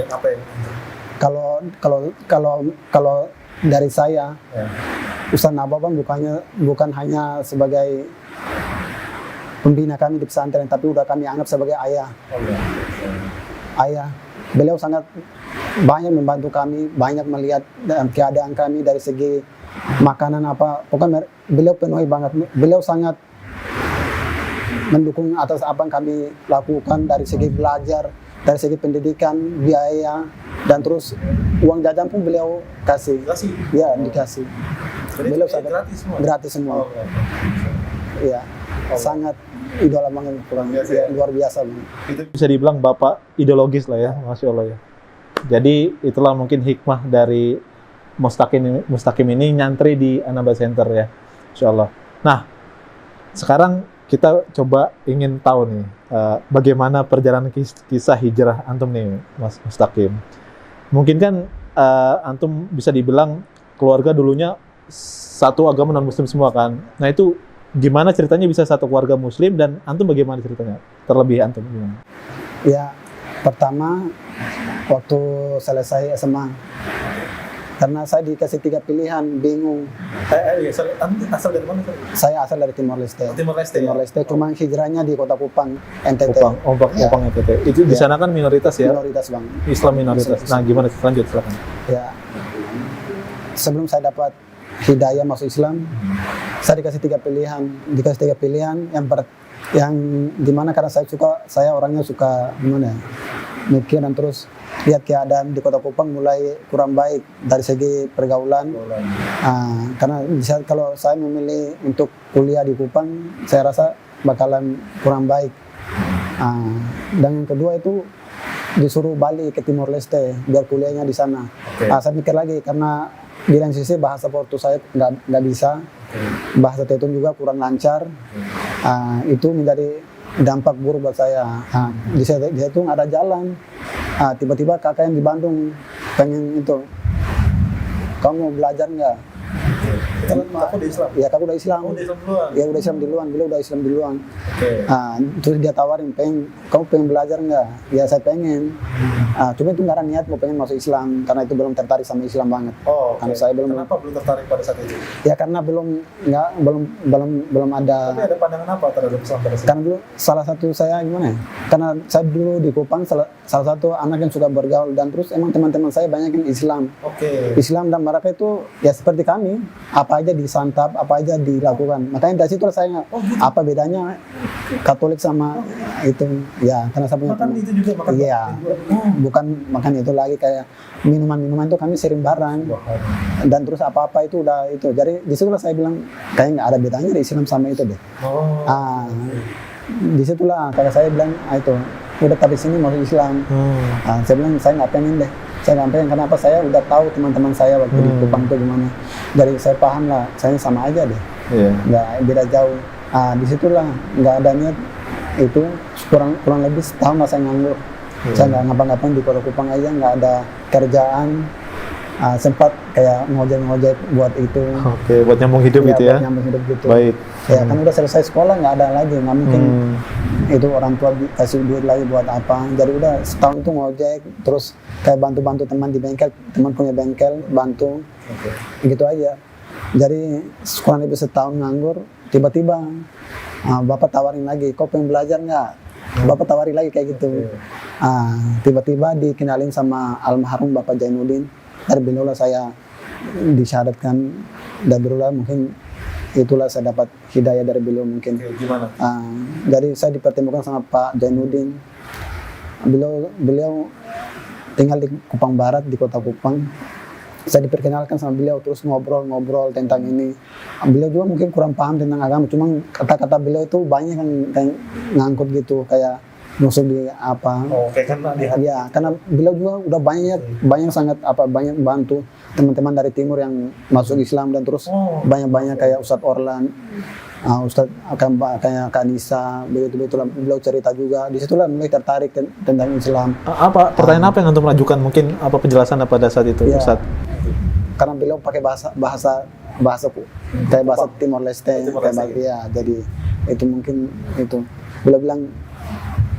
Apa yang kalau dari saya, Ustaz Nababan bukan hanya sebagai pembina kami di pesantren, tapi udah kami anggap sebagai ayah. Ayah. Beliau sangat banyak membantu kami, banyak melihat keadaan kami dari segi makanan apa. Pokoknya beliau penuhi banget. Beliau sangat mendukung atas apa yang kami lakukan dari segi belajar, dari segi pendidikan, biaya, dan terus uang jajan pun beliau kasih. Ya, dikasih. Jadi beliau sangat gratis semua. Iya, sangat idola banget, ya, luar biasa banget. Itu bisa dibilang bapak ideologis lah ya, Masya Allah ya. Jadi itulah mungkin hikmah dari Mustaqim ini nyantri di Anaba Center ya, Insya Allah. Nah, sekarang kita coba ingin tahu nih, bagaimana perjalanan kisah hijrah antum nih, Mas Mustaqim. Mungkin kan antum bisa dibilang keluarga dulunya satu agama non Muslim semua kan. Nah itu gimana ceritanya bisa satu keluarga Muslim dan antum bagaimana ceritanya? Terlebih antum gimana? Ya, pertama waktu selesai SMA, karena saya dikasih 3 pilihan, bingung. Asal dari mana? Saya asal dari Timor Leste. Timor Leste. Cuma hijrahnya di Kota Kupang, NTT. Kupang NTT. Itu di sana kan minoritas ya? Minoritas bang. Islam minoritas. Nah gimana? Lanjut silakan. Ya, sebelum saya dapat hidayah masuk Islam, saya dikasih 3 pilihan. Yang dimana karena saya orangnya suka gimana ya, mikir dan terus lihat keadaan di Kota Kupang mulai kurang baik dari segi pergaulan. Karena kalau saya memilih untuk kuliah di Kupang, saya rasa bakalan kurang baik. Dan yang kedua itu disuruh balik ke Timor Leste biar kuliahnya di sana. Saya mikir lagi karena di lain sisi bahasa Portu saya nggak bisa, bahasa Tetun juga kurang lancar. Itu menjadi dampak buruk buat saya. Di situ nggak ada jalan. Tiba-tiba kakak yang di Bandung pengen itu, kamu mau belajar nggak? Aku udah Islam. Ya, aku udah Islam. Udah Islam duluan. Ya udah Islam duluan, beliau udah Islam duluan. Terus dia tawarin, kamu pengen belajar nggak? Ya saya pengen. Cuma itu nggak ada niat mau pengen masuk Islam, karena itu belum tertarik sama Islam banget. Karena saya belum. Kenapa belum tertarik pada saat itu? Ya karena belum ada. Tapi ada pandangan apa terhadap Islam pada saat itu? Karena dulu salah satu saya gimana ya? Karena saya dulu di Kupang salah satu anak yang suka bergaul, dan terus emang teman-teman saya banyak yang Islam. Islam dan mereka itu ya seperti kami, apa aja disantap, apa aja dilakukan. Makanya dari situ saya apa bedanya Katolik sama itu, ya karena saya punya makan itu juga makan. Iya, bukan makan itu lagi, kayak minuman itu kami sering bareng, dan terus apa itu udah itu. Jadi disitulah saya bilang kayak nggak ada bedanya di Islam sama itu deh. Disitulah kalau saya bilang itu udah tadi sini masuk Islam. Saya bilang saya nggak pengen deh. Saya nggak pengen, kenapa? Saya udah tahu teman-teman saya waktu di Kupang itu gimana. Dari saya paham lah, saya sama aja deh, nggak beda jauh. Disitulah nggak ada niat itu, kurang lebih setahun lah saya nganggur. Saya nggak ngapa-ngapain di Kota Kupang aja, nggak ada kerjaan. Sempat kayak ngojek buat itu. Buat nyambung hidup gitu ya? Buat nyambung hidup gitu. Baik. Ya kan udah selesai sekolah, nggak ada lagi, nggak mungkin itu orang tua kasih duit lagi buat apa. Jadi udah setahun itu ngojek, terus kayak bantu-bantu teman di bengkel, teman punya bengkel, bantu. Gitu aja. Jadi kurang lebih setahun nganggur, tiba-tiba bapak tawarin lagi, kau pengen belajar nggak? Bapak tawarin lagi kayak gitu. Tiba-tiba dikenalin sama almarhum Bapak Jainuddin. Dari beliau lah saya disyahadatkan, dan berulah mungkin itulah saya dapat hidayah dari beliau mungkin. Gimana? Jadi saya dipertemukan sama Pak Jainuddin. Beliau tinggal di Kupang Barat, di Kota Kupang. Saya diperkenalkan sama beliau, terus ngobrol tentang ini. Beliau juga mungkin kurang paham tentang agama, cuma kata-kata beliau itu banyak yang ngangkut gitu, kayak musuh di apa. Ya, karena beliau juga udah banyak sangat banyak bantu teman-teman dari timur yang masuk Islam, dan terus banyak kayak Ustadz Orlan, Ustadz kayak Kak Nisa, beliau cerita juga. Disitulah mulai tertarik tentang Islam. Pertanyaan apa yang antum ajukan? Mungkin apa penjelasan pada saat itu, Ustadz? Karena beliau pakai bahasa kayak bahasa Timor Leste, ya, jadi itu mungkin itu. Beliau bilang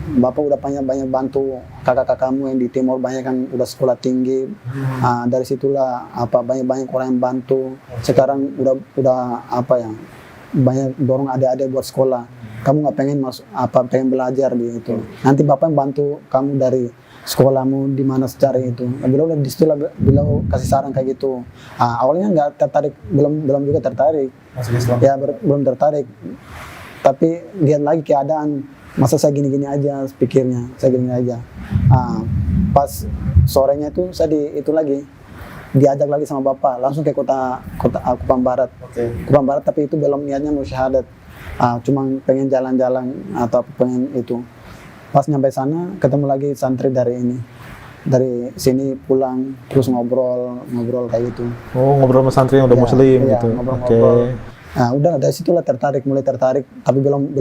Bapak udah banyak bantu kakak-kakakmu yang di timur, banyak kan udah sekolah tinggi. Dari situlah banyak orang yang bantu. Sekarang udah banyak dorong adik-adik buat sekolah. Kamu nggak pengen pengen belajar di itu. Nanti Bapak yang bantu kamu dari sekolahmu di mana secara itu. Beliau di situ beliau kasih saran kayak gitu. Awalnya nggak tertarik, belum juga tertarik. Masuk Islam. Ya belum tertarik. Tapi lihat lagi keadaan, masa saya gini-gini aja pikirnya, saya gini aja. Pas sorenya itu saya diajak lagi sama Bapak langsung ke kota Kupang Barat. Kupang Barat, tapi itu belum niatnya mau syahadat. Cuma pengen jalan-jalan atau pengen itu. Pas nyampe sana ketemu lagi santri dari sini pulang terus ngobrol kayak gitu. Oh, ngobrol sama santri yang udah muslim gitu. Ngobrol. Nah, udah dari situlah mulai tertarik, tapi belum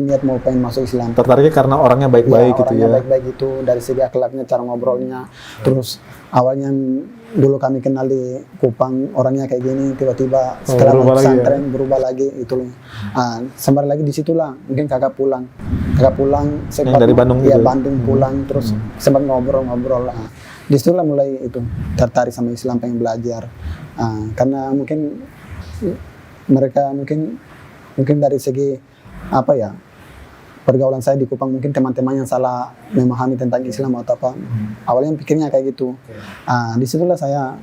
niat mau pengen masuk Islam. Tertariknya karena orangnya baik-baik gitu ya. Orangnya baik-baik itu, dari segi akhlaknya, cara ngobrolnya. Terus awalnya dulu kami kenal di Kupang orangnya kayak gini, tiba-tiba setelah masuk pesantren berubah lagi itu. Sembari lagi di situlah mungkin kakak pulang sempat dari Bandung gitu. Bandung pulang terus sempat ngobrol. Di situlah mulai itu tertarik sama Islam, pengen belajar. Karena mungkin mereka mungkin dari segi pergaulan saya di Kupang, mungkin teman-teman yang salah memahami tentang Islam atau apa. Awalnya pikirnya kayak gitu. Disitulah saya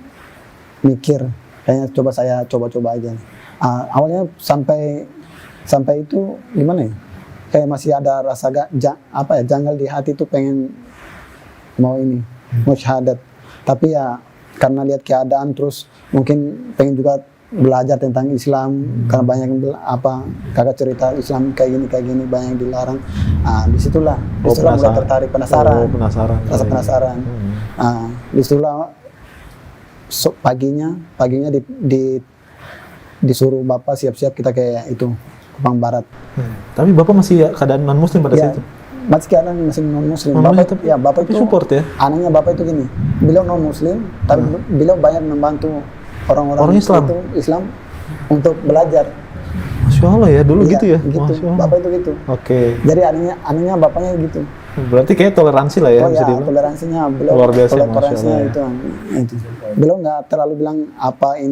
mikir kayaknya saya coba aja. Awalnya sampai itu gimana ya, kayak masih ada rasa janggal di hati, tuh pengen mau syahadat, tapi ya karena lihat keadaan terus mungkin pengen juga belajar tentang Islam, karena banyak kakak cerita Islam kayak gini banyak yang dilarang. Disitulah mulai tertarik, penasaran. Rasa penasaran. Disitulah paginya disuruh Bapak siap-siap kita kayak itu Kupang Barat. Tapi Bapak masih keadaan non muslim pada saat itu? Masih keadaan masih non muslim. Bapak itu support ya. Anehnya Bapak itu gini, beliau non muslim tapi beliau banyak membantu orang Islam untuk belajar. Masya Allah ya, dulu gitu ya? Gitu. Bapak itu gitu. Oke. Jadi anehnya bapaknya gitu. Berarti kayak toleransi lah ya, bisa dibilang. Toleransinya beliau. Luar biasa, toleransinya itu. Beliau nggak terlalu bilang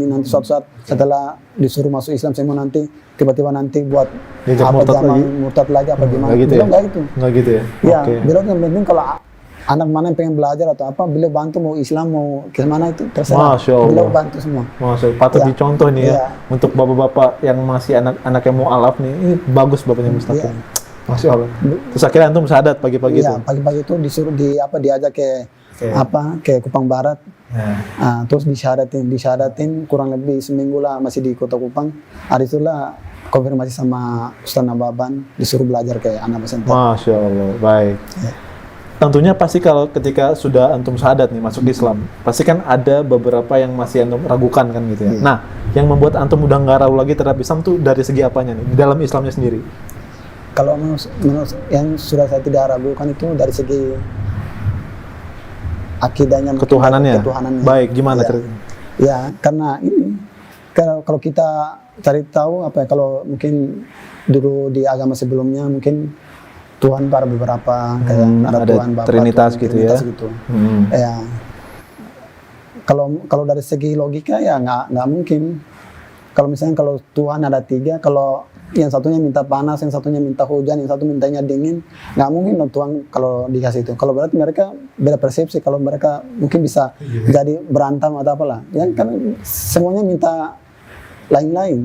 nanti suatu saat setelah disuruh masuk Islam semua nanti tiba-tiba nanti buat murtad lagi apa gimana. Beliau nggak gitu. Nggak gitu ya? Ya, beliau yang penting kalau anak mana yang pengen belajar atau apa, beliau bantu, mau Islam mau kemana itu terserah. Masya Allah. Beliau bantu semua. Masya Allah. Patut dicontoh nih ya. Untuk bapak-bapak yang masih anak yang mau alaf nih, ini bagus bapaknya Mustaqim. Masya Allah. Terus akhirnya antum syahadat pagi-pagi itu? Iya, pagi-pagi itu disuruh diajak ke Kupang Barat. Terus disyahadatin kurang lebih seminggu lah masih di kota Kupang. Hari itulah konfirmasi sama Ustaz Nababan, disuruh belajar ke Anaba Center. Masya Allah, baik. Tentunya pasti kalau ketika sudah antum syahadat nih masuk Islam, pasti kan ada beberapa yang masih antum ragukan kan gitu ya. Nah, yang membuat antum udah nggak ragu lagi terhadap Islam tuh dari segi apanya nih? Di dalam Islamnya sendiri? Kalau menurut yang sudah saya tidak ragukan itu dari segi akidahnya, ketuhanannya. Baik, gimana ceritanya? Ya, karena ini kalau kita cari tahu kalau mungkin dulu di agama sebelumnya mungkin Tuhan para beberapa kayak ada Tuhan Bapa, Trinitas Tuhan, gitu Trinitas ya. Gitu. Ya. Kalau dari segi logika ya nggak mungkin. Kalau misalnya kalau Tuhan ada 3, kalau yang satunya minta panas, yang satunya minta hujan, yang satu mintanya dingin, nggak mungkin loh Tuhan kalau dikasih itu. Kalau berarti mereka beda persepsi. Kalau mereka mungkin bisa jadi berantem atau apalah. Ya kan semuanya minta lain-lain,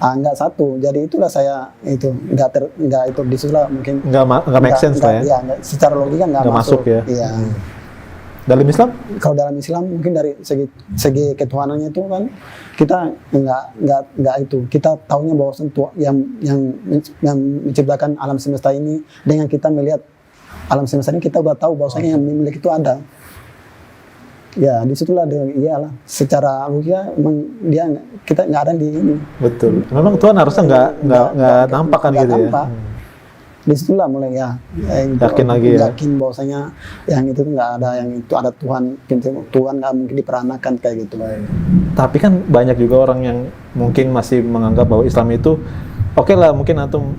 nggak satu. Jadi itulah saya itu nggak itu disitulah mungkin nggak make sense lah ya. Ya secara logika nggak masuk ya. Iya. Dalam Islam? Kalau dalam Islam mungkin dari segi ketuhanannya itu kan kita nggak itu. Kita tahunya bahwa yang menciptakan alam semesta ini, dengan kita melihat alam semesta ini kita udah tahu bahwasanya yang memiliki itu ada. Ya, disitulah iyalah. Secara logika memang kita nggak ada di ini. Betul. Memang Tuhan harusnya nggak nampak kan gitu ya. Disitulah mulai yakin bahwasanya yang itu nggak ada, yang itu ada Tuhan. Tuhan nggak mungkin diperanakan kayak gitu. Tapi kan banyak juga orang yang mungkin masih menganggap bahwa Islam itu oke lah, mungkin antum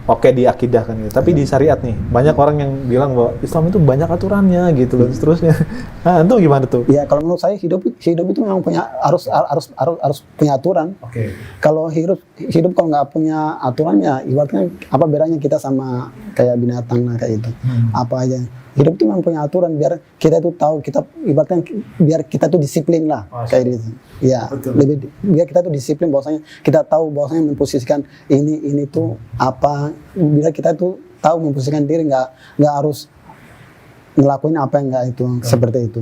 oke di akidah kan gitu. Tapi di syariat nih, banyak orang yang bilang bahwa Islam itu banyak aturannya gitu loh, seterusnya. Nah, itu gimana tuh? Ya kalau menurut saya hidup itu memang punya harus punya aturan. Oke. Kalau hidup kalau nggak punya aturannya, ibaratnya apa bedanya kita sama kayak binatang lah kayak itu. Apa aja. Hidup itu memang punya aturan biar kita itu tahu, kita ibaratnya biar kita tuh disiplin lah kayak gitu. Ya, lebih biar kita tuh disiplin bahwasanya kita tahu bahwasanya memposisikan ini tuh apa, biar kita tuh tahu memposisikan diri, nggak harus ngelakuin apa yang nggak itu seperti itu.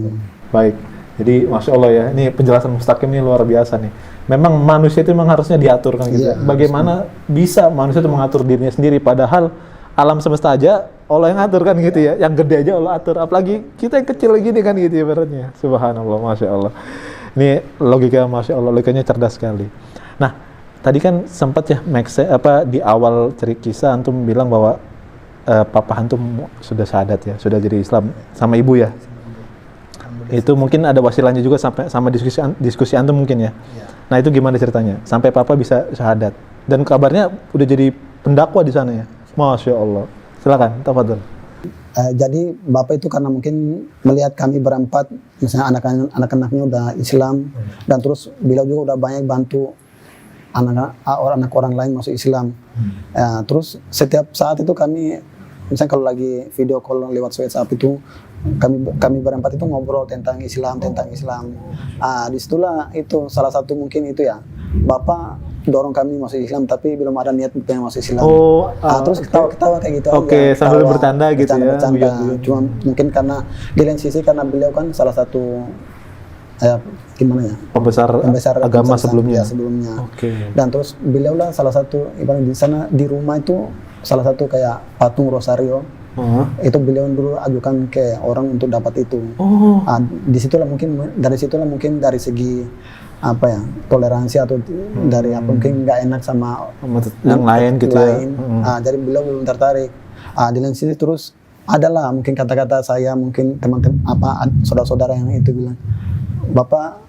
Baik. Jadi Masya Allah ya, ini penjelasan Mustaqim ini luar biasa nih. Memang manusia itu memang harusnya diatur kan gitu. Iya, Bagaimana bisa manusia itu mengatur dirinya sendiri, padahal alam semesta aja Allah yang atur kan gitu ya. Yang gede aja Allah atur, apalagi kita yang kecil gini kan gitu ya ibaratnya. Subhanallah, Masya Allah. Ini logika Masya Allah, logikanya cerdas sekali. Nah, tadi kan sempat ya di awal kisah antum bilang bahwa papa antum sudah syahadat ya, sudah jadi Islam sama ibu ya. Itu mungkin ada wasilahnya juga sama diskusi antum mungkin ya. Nah, itu gimana ceritanya? Sampai papa bisa syahadat. Dan kabarnya udah jadi pendakwa di sana ya. Masya Allah. Silakan, tafadhol. Jadi bapak itu karena mungkin melihat kami berempat, misalnya anak-anaknya udah Islam, dan terus beliau juga udah banyak bantu anak orang lain masuk Islam. Terus setiap saat itu kami, misalnya kalau lagi video call lewat WhatsApp itu, kami berempat itu ngobrol tentang Islam. Disitulah itu salah satu mungkin itu ya, bapak dorong kami masuk Islam tapi belum ada niat pengen masuk Islam. Terus ketawa kayak gitu. Oke, sambil bercanda gitu ya. Bercanda. Cuma mungkin karena di lain sisi karena beliau kan salah satu gimana ya? Pembesar agama sebelumnya. Oke. Dan terus beliau lah salah satu ibaratnya di sana di rumah itu salah satu kayak patung rosario. Itu beliau dulu ajukan ke orang untuk dapat itu. Disitulah mungkin dari segi apa ya, toleransi atau dari apa mungkin nggak enak sama yang lain gitu ya. Jadi beliau belum tertarik. Di lain sisi terus adalah mungkin kata-kata saya, mungkin teman-teman saudara-saudara yang itu bilang, bapak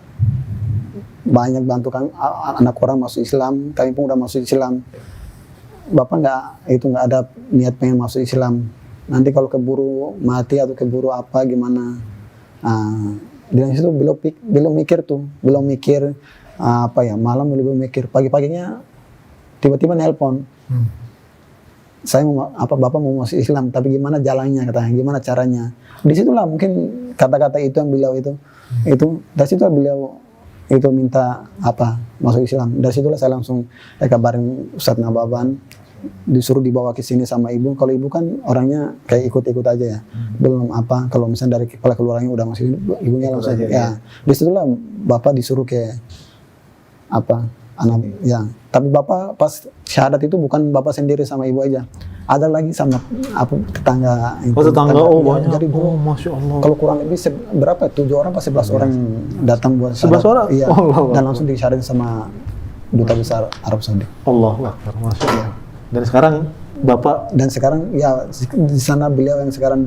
banyak bantu kami anak orang masuk Islam, kami pun udah masuk Islam. Bapak nggak ada niat pengen masuk Islam. Nanti kalau keburu mati atau keburu apa gimana? Di situ belum mikir apa ya, malam belum mikir, pagi-paginya tiba-tiba nelpon. Saya bapak mau masuk Islam, tapi gimana jalannya katanya, gimana caranya. Disitulah mungkin kata-kata itu yang beliau itu dari situ beliau itu minta masuk Islam. Dari situlah saya langsung kabarin Ustadz Nababan, disuruh dibawa ke sini sama ibu. Kalau ibu kan orangnya kayak ikut-ikut aja ya, belum kalau misalnya dari kepala keluarganya udah masuk, ibunya langsung ya. Disitulah bapak disuruh ke anak ya. Tapi bapak pas syahadat itu bukan bapak sendiri sama ibu aja, ada lagi sama tetangga. Tetangga banyak. Jadi Masya Allah. Kalau kurang lebih berapa? 7 orang atau 11 orang datang buat syahadat. 11 orang? Iya. Dan langsung disyahadat sama duta besar Arab Saudi. Allahu Akbar, Masya Allah. Dan sekarang ya di sana beliau yang sekarang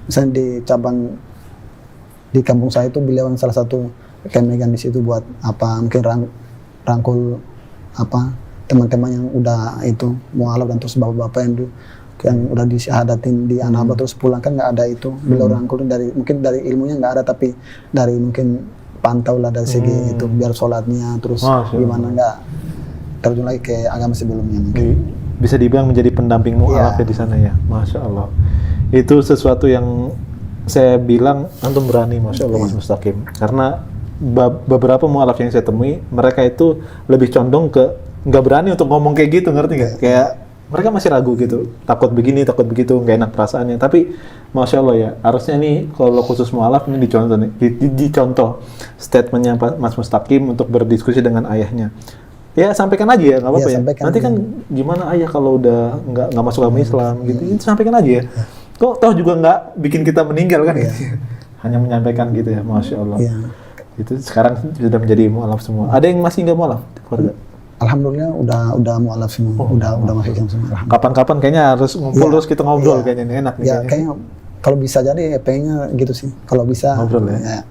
misalnya di cabang di kampung saya itu beliau yang salah satu pemegang di situ buat mungkin rangkul teman-teman yang udah itu mualaf, dan terus bapak-bapak yang udah disyahadatin di Anaba terus pulang kan nggak ada itu, beliau rangkul mungkin dari ilmunya nggak ada, tapi dari mungkin pantau lah dari segi itu biar sholatnya terus gimana nggak terjun lagi ke agama sebelumnya mungkin. Bisa dibilang menjadi pendamping mu'alaf di sana ya. Masya Allah. Itu sesuatu yang saya bilang antum berani, Masya Allah Mas Mustaqim. Karena beberapa mu'alaf yang saya temui, mereka itu lebih condong ke nggak berani untuk ngomong kayak gitu, ngerti nggak? Kayak mereka masih ragu gitu, takut begini, takut begitu, nggak enak perasaannya. Tapi Masya Allah ya, harusnya nih kalau khusus mu'alaf ini dicontoh statementnya Mas Mustaqim untuk berdiskusi dengan ayahnya. Ya sampaikan aja ya, nggak apa-apa ya. Nanti kan gimana ayah kalau udah nggak masuk agama Islam gitu, itu sampaikan aja ya. Kok toh juga nggak bikin kita meninggal kan? Gitu. Hanya menyampaikan gitu ya, Masya Allah. Itu sekarang sudah menjadi mu'alaf semua. Ada yang masih nggak mu'alaf? Alhamdulillah udah mu'alaf semua, udah masuk Islam semua. Kapan-kapan kayaknya harus ngumpul terus kita ngobrol kayaknya nih, enak nih. Ya kayaknya kalau bisa jadi pengennya gitu sih. Kalau bisa ngobrol ya.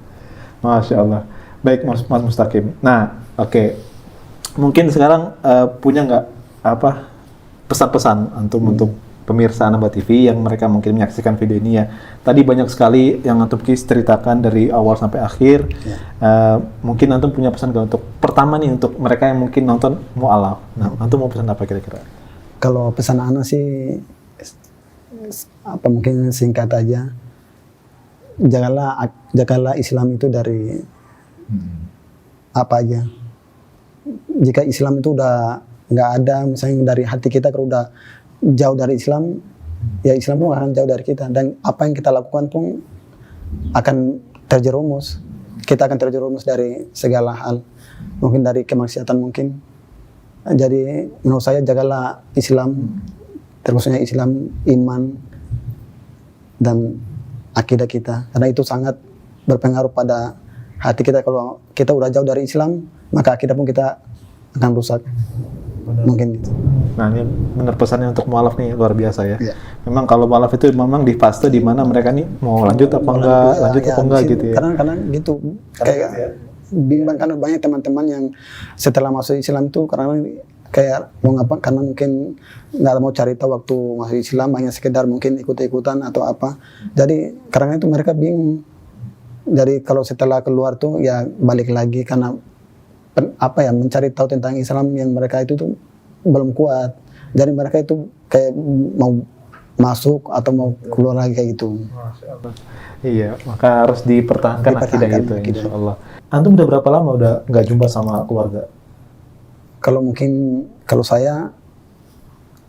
Masya Allah. Baik Mas Mustaqim. Nah, oke. Mungkin sekarang punya nggak pesan-pesan antum untuk pemirsa Anaba TV yang mereka mungkin menyaksikan video ini ya. Tadi banyak sekali yang antum ceritakan dari awal sampai akhir. Mungkin antum punya pesan untuk pertama nih untuk mereka yang mungkin nonton mualaf. Nah, antum mau pesan apa kira-kira? Kalau pesan Ana sih apa mungkin singkat aja. Jagalah Islam itu dari apa aja. Jika Islam itu udah nggak ada, misalnya dari hati kita kalau udah jauh dari Islam, ya Islam pun akan jauh dari kita, dan apa yang kita lakukan pun akan terjerumus. Kita akan terjerumus dari segala hal, mungkin dari kemaksiatan mungkin. Jadi menurut saya jagalah Islam, terkhususnya Islam, iman dan akidah kita, karena itu sangat berpengaruh pada hati kita. Kalau kita udah jauh dari Islam, maka akidah pun kita akan rusak. Mungkin itu. Nah, ini benar pesannya untuk mualaf nih, luar biasa ya. Ya. Memang kalau mualaf itu memang di fase di mana mereka nih mau lanjut apa enggak, lanjut apa enggak gitu ya. Karena gitu kayak bimbang, karena banyak teman-teman yang setelah masuk Islam itu karena kayak mau ngapa, karena mungkin nggak mau cari tahu waktu masuk Islam, hanya sekedar mungkin ikut-ikutan atau apa. Jadi karena itu mereka bingung. Jadi kalau setelah keluar tuh ya balik lagi, karena apa ya, mencari tahu tentang Islam yang mereka itu tuh belum kuat. Jadi mereka itu kayak mau masuk atau mau keluar lagi kayak gitu. Iya, maka harus dipertahankan akidah itu, insya Allah. Antum udah berapa lama udah nggak jumpa sama keluarga? Kalau mungkin, kalau saya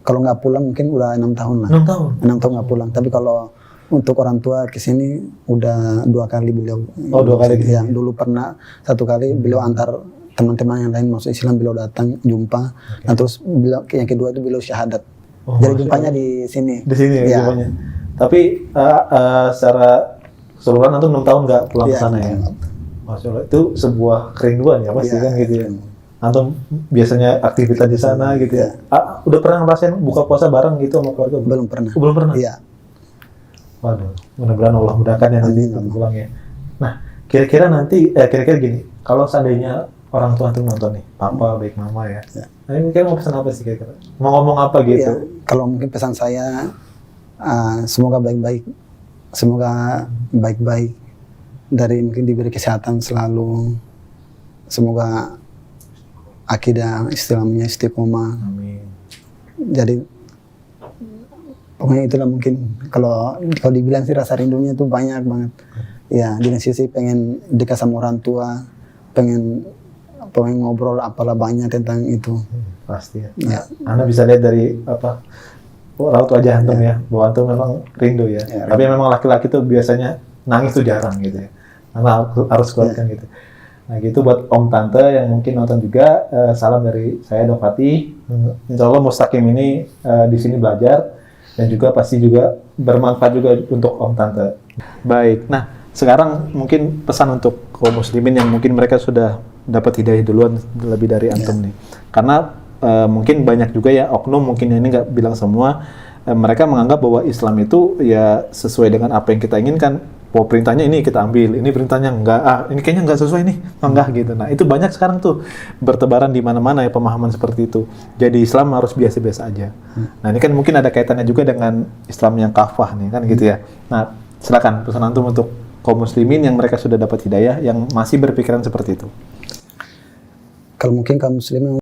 kalau nggak pulang mungkin udah 6 tahun lah. 6 tahun? 6 tahun nggak pulang. Tapi kalau untuk orang tua kesini udah 2 kali beliau. Oh, 2 kali. Ya, dulu pernah 1 kali beliau antar teman-teman yang lain masuk Islam, beliau datang jumpa. Nah terus beliau, yang kedua itu beliau syahadat. Jadi jumpanya di sini. Di sini ya. Jumpanya. Tapi secara keseluruhan antum 6 tahun nggak pulang ke sana ya. Masya Allah, itu sebuah kerinduan ya pasti kan gitu ya. Antum biasanya aktivitas di sana gitu ya. Udah pernah ngerasain buka puasa bareng gitu sama keluarga? Belum pernah. Belum pernah? Iya. Waduh, mudah-mudahan Allah mudahkan ya nanti pulang ya. Nah, kira-kira nanti, kira-kira gini, kalau seandainya orang tua antum nonton nih, papa baik mama ya. Nah ini kira mau pesan apa sih kira-kira? Mau ngomong apa gitu? Ya, kalau mungkin pesan saya, semoga baik-baik, semoga baik-baik, dari mungkin diberi kesehatan selalu, semoga akidah Islamnya istiqomah. Amin. Jadi pokoknya itulah mungkin kalau dibilang sih rasa rindunya itu banyak banget. Ya di sisi pengen dekat sama orang tua, pengen ngobrol apalah banyak tentang itu. Pasti ya. Ya. Anda bisa lihat dari apa raut wajah antum ya, bahwa antum memang rindu ya. Tapi memang laki-laki tuh biasanya nangis tuh jarang gitu ya. Karena harus kuatkan gitu. Nah gitu buat om tante yang mungkin nonton juga, salam dari saya Dok Fatih. Insya Allah Mustaqim ini di sini belajar dan juga pasti juga bermanfaat juga untuk om tante. Baik, nah sekarang mungkin pesan untuk kaum muslimin yang mungkin mereka sudah dapat hidayah duluan lebih dari antum nih. Karena mungkin banyak juga ya oknum, mungkin ini nggak bilang semua, mereka menganggap bahwa Islam itu ya sesuai dengan apa yang kita inginkan. Bahwa perintahnya ini kita ambil, ini perintahnya enggak, ini kayaknya nggak sesuai nih, enggak gitu. Nah itu banyak sekarang tuh bertebaran di mana-mana ya pemahaman seperti itu. Jadi Islam harus biasa-biasa aja. Nah ini kan mungkin ada kaitannya juga dengan Islam yang kafah nih kan gitu ya. Nah silakan pesan antum untuk kaum muslimin yang mereka sudah dapat hidayah yang masih berpikiran seperti itu. Kalau mungkin kaum muslimin